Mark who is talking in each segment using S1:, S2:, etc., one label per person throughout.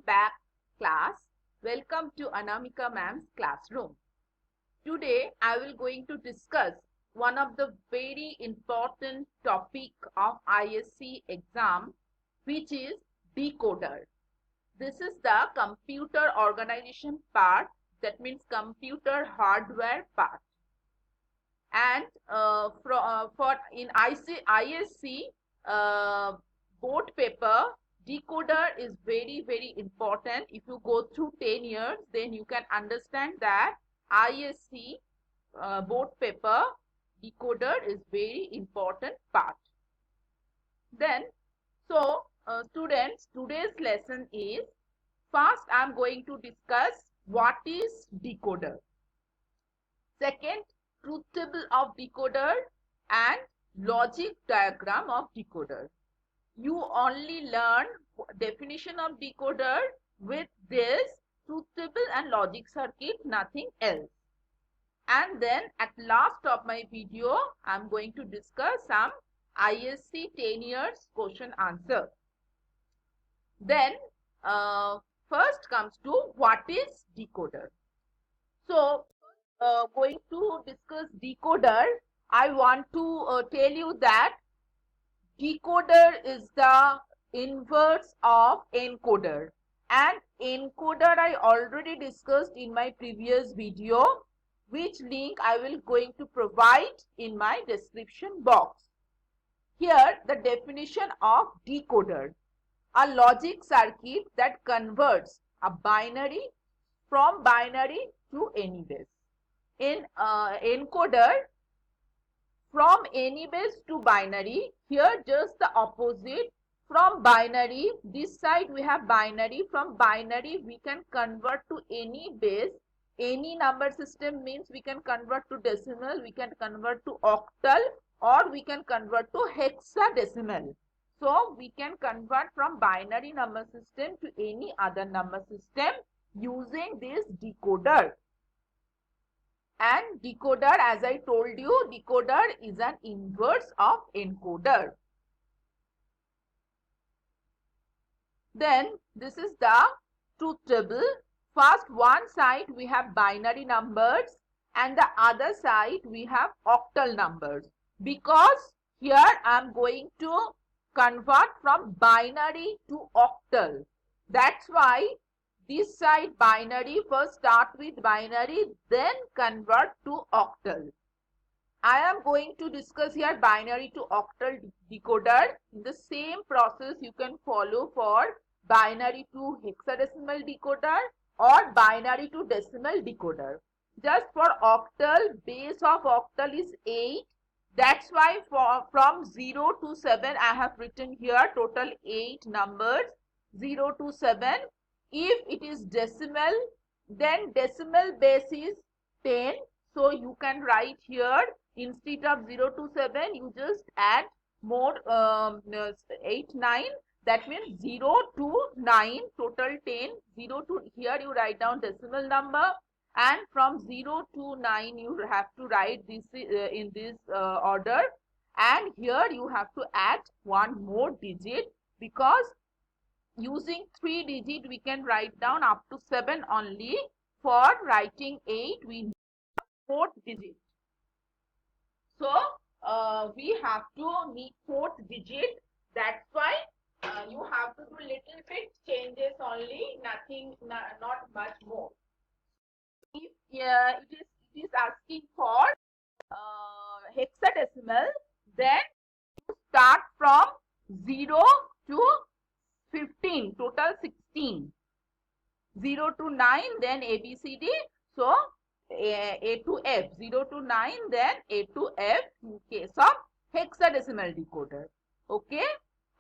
S1: Welcome back, class. Welcome to Anamika ma'am's classroom. Today I will going to discuss one of the very important topic of ISC exam, which is decoder. This is the computer organization part, that means computer hardware part. And for in ISC board paper, decoder is very important. If you go through 10 years, then you can understand that ISC board paper decoder is very important part. Then students, today's lesson is, first I am going to discuss what is decoder. Second, truth table of decoder and logic diagram of decoder. You only learn definition of decoder with this truth table and logic circuit, nothing else. And then at last of my video, I am going to discuss some ISC 10 years question answer. Then first comes to what is decoder. So going to discuss decoder, I want to tell you that decoder is the inverse of encoder, and encoder I already discussed in my previous video, which link I will going to provide in my description box. Here the definition of decoder: a logic circuit that converts a binary from binary to any base. In encoder, from any base to binary, here just the opposite. From binary, this side we have binary, from binary we can convert to any base. Any number system means we can convert to decimal, we can convert to octal, or we can convert to hexadecimal. So we can convert from binary number system to any other number system using this decoder. And decoder, as I told you, decoder is an inverse of encoder. Then this is the truth table. First, one side we have binary numbers and the other side we have octal numbers. Because here I am going to convert from binary to octal. That's why this side binary, first start with binary, then convert to octal. I am going to discuss here binary to octal decoder. The same process you can follow for binary to hexadecimal decoder or binary to decimal decoder. Just for octal, base of octal is 8. That's why from 0 to 7 I have written here total 8 numbers, 0 to 7. If it is decimal, then decimal base is 10. So you can write here, instead of 0 to 7, you just add more 8, 9. That means 0 to 9, total 10. 0 to, here you write down decimal number, and from 0 to 9 you have to write this in this order. And here you have to add one more digit, because using 3 digit we can write down up to 7 only. For writing 8 we need 4th digit. So we have to need 4th digit. That's why you have to do little bit changes only, nothing, not much more. If it is asking for hexadecimal, then you start from 0 to 15, total 16. 0 to 9, then A, B, C, D. So A to F, 0 to 9, then A to F in case of hexadecimal decoder. Okay.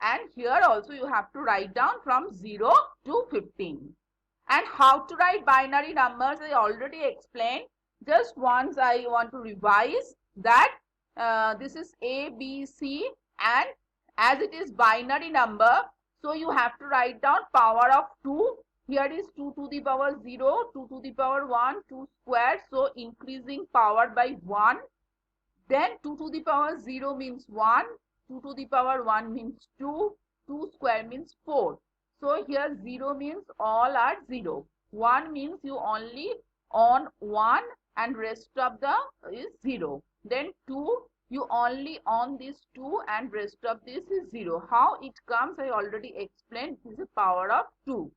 S1: And here also you have to write down from 0 to 15. And how to write binary numbers I already explained. Just once I want to revise that this is A, B, C, and as it is binary number, so you have to write down power of 2. Here is 2 to the power 0, 2 to the power 1, 2 square. So increasing power by 1. Then 2 to the power 0 means 1. 2 to the power 1 means 2. 2 square means 4. So here 0 means all are 0. 1 means you only on 1 and rest of the is 0. Then 2, you only on this 2 and rest of this is 0. How it comes I already explained. This is the power of 2.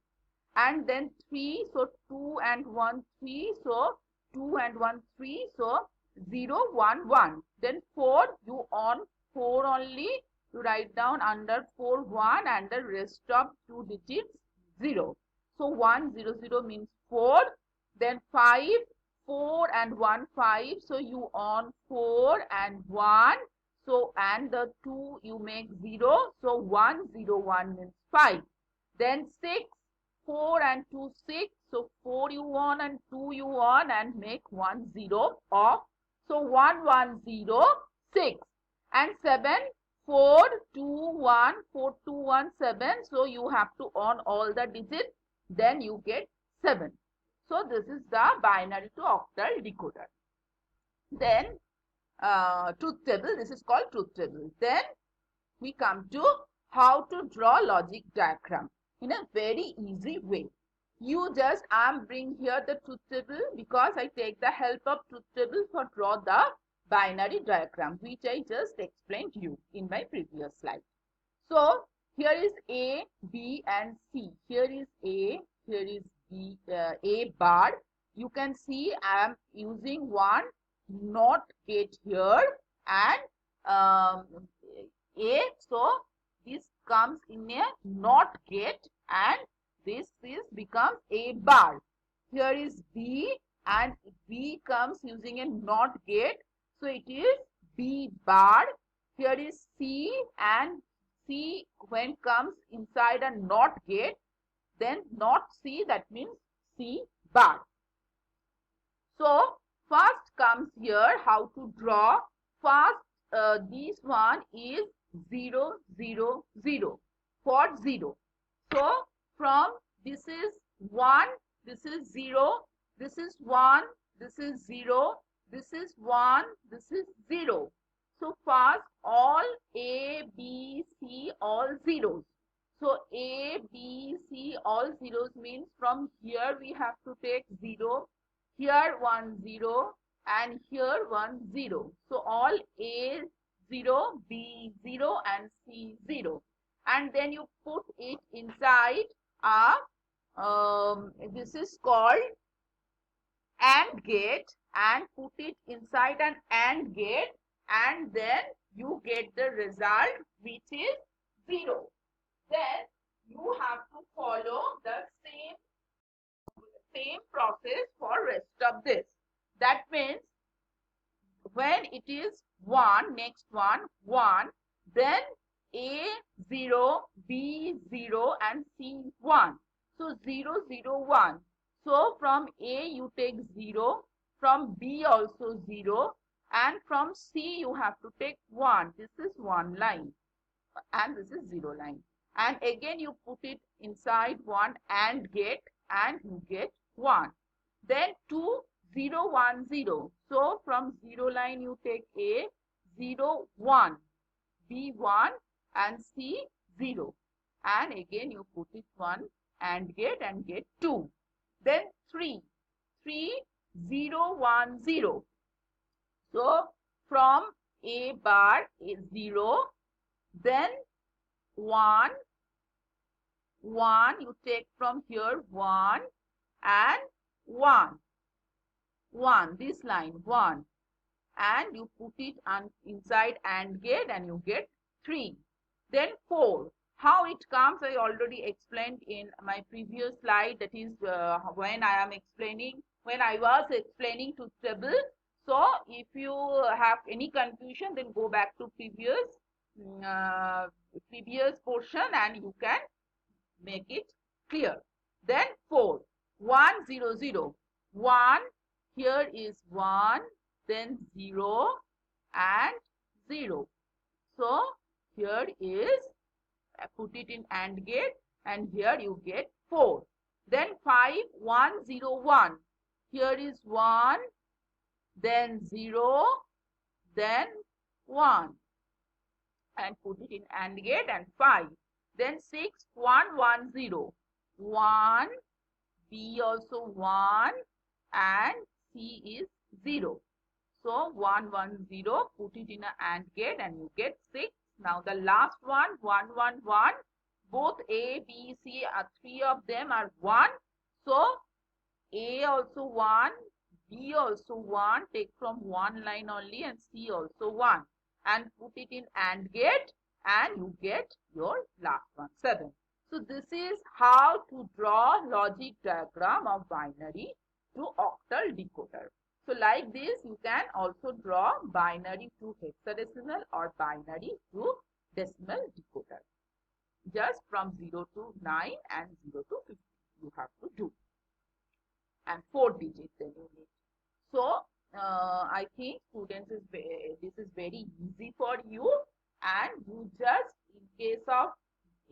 S1: And then 3, so 2 and 1 3, so 2 and 1 3, so 0 1 1. Then 4, you on 4 only, you write down under 4 1 and the rest of 2 digits 0. So 1 0 0 means 4. Then 5, 4 and 1 5, so you on 4 and 1, so and the 2 you make 0, so 1 0 1 means 5. Then 6, 4 and 2 6, so 4 you on and 2 you on and make 1 0 off, so 1 1 0 6. And 7, 4 2 1 4 2 1 7, so you have to on all the digits, then you get 7. So this is the binary to octal decoder. Then truth table, this is called truth table. Then we come to how to draw logic diagram in a very easy way. You just, bring here the truth table because I take the help of truth table for draw the binary diagram, which I just explained to you in my previous slide. So here is A, B and C. Here is A, here is B, A bar. You can see I am using one NOT gate here and A, so this comes in a NOT gate and this becomes A bar. Here is B and B comes using a NOT gate, so it is B bar. Here is C and C when comes inside a NOT gate, then not C, that means C bar. So first comes here how to draw. First this one is 0 0 0 for 0. So from this is 1, this is 0, this is 1, this is 0, this is 1, this is 0. So first all A, B, C all zeros. So A, B, C all zeros means from here we have to take 0, here 1 0 and here 1 0. So all A 0, B 0 and C 0. And then you put it inside a, this is called AND gate, and put it inside an AND gate, and then you get the result which is 0. Then you have to follow the same process for rest of this. That means when it is 1, next one 1, then A 0, B 0 and C 1. So 0 0 1. So from A you take 0, from B also 0, and from C you have to take 1. This is one line and this is 0 line. And again you put it inside one AND gate and you get 1. Then 2 0 1 0. So from 0 line you take A 0 1, B 1 and C 0. And again you put it one AND gate and get 2. Then 3 0 1 0. So from A bar is 0, then 1 you take from here 1 and 1 this line 1, and you put it inside AND gate and you get 3. Then 4. How it comes I already explained in my previous slide, that is when I was explaining truth table. So if you have any confusion, then go back to previous portion and you can make it clear. Then 4 1 0 0 1, here is 1, then 0 and 0. So here is, put it in AND gate and here you get 4. Then 5 1 0 1. Here is 1, then 0, then 1, and put it in AND gate and 5. Then 6, 1, 1, 0. 1, B also 1, and C is 0. So 1, 1, 0, put it in an AND gate and you get 6. Now the last one, 1, 1, 1. Both A, B, C, three of them are 1. So A also 1, B also 1, take from one line only, and C also 1. And put it in AND gate and you get your last one, 7. So this is how to draw logic diagram of binary to octal decoder. So like this, you can also draw binary to hexadecimal or binary to decimal decoder. Just from 0 to 9 and 0 to 50 you have to do. And 4 digits then you need. So I think students, this is very easy for you, and you just, in case of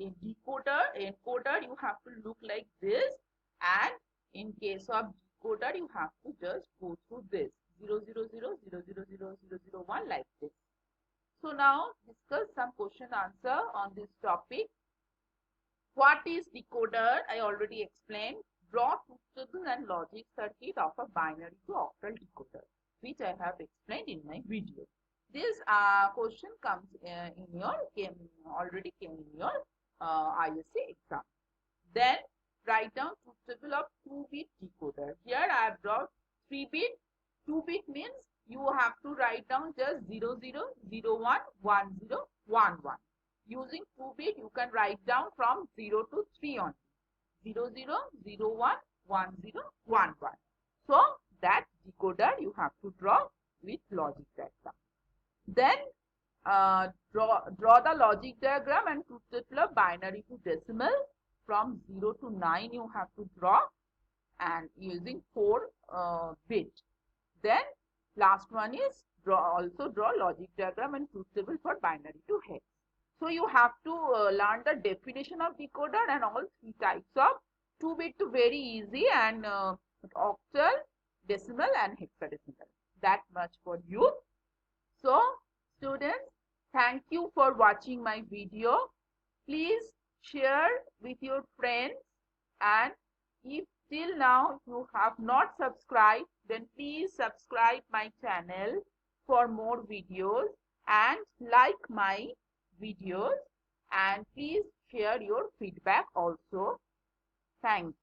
S1: a decoder, encoder, you have to look like this, and in case of decoder, you have to just go through this 0, 0, 0, 0, 0, 0, 0, 0, 1 like this. So now discuss some question answer on this topic. What is decoder? I already explained. Draw truth table and logic circuit of a binary to octal decoder, which I have explained in my video. This question comes already came in your ISA exam. Then write down truth table of 2-bit decoder. Here I have brought 3-bit. 2-bit means you have to write down just 0, 0, 0, 1, 1, 0, 1, 1. Using 2-bit, you can write down from 0 to 3 only. 0, 0, 0, 1, 1, 0, 1, 1. So that decoder you have to draw with logic diagram. Then draw the logic diagram and truth table of binary to decimal. From 0 to 9 you have to draw, and using 4 bit. Then last one is also draw logic diagram and truth table for binary to hex. So you have to learn the definition of decoder and all 3 types of 2-bit to very easy, and octal, decimal and hexadecimal. That much for you. So students, thank you for watching my video. Please share with your friends, and if till now you have not subscribed, then please subscribe my channel for more videos, and like my videos, and please share your feedback also. Thanks.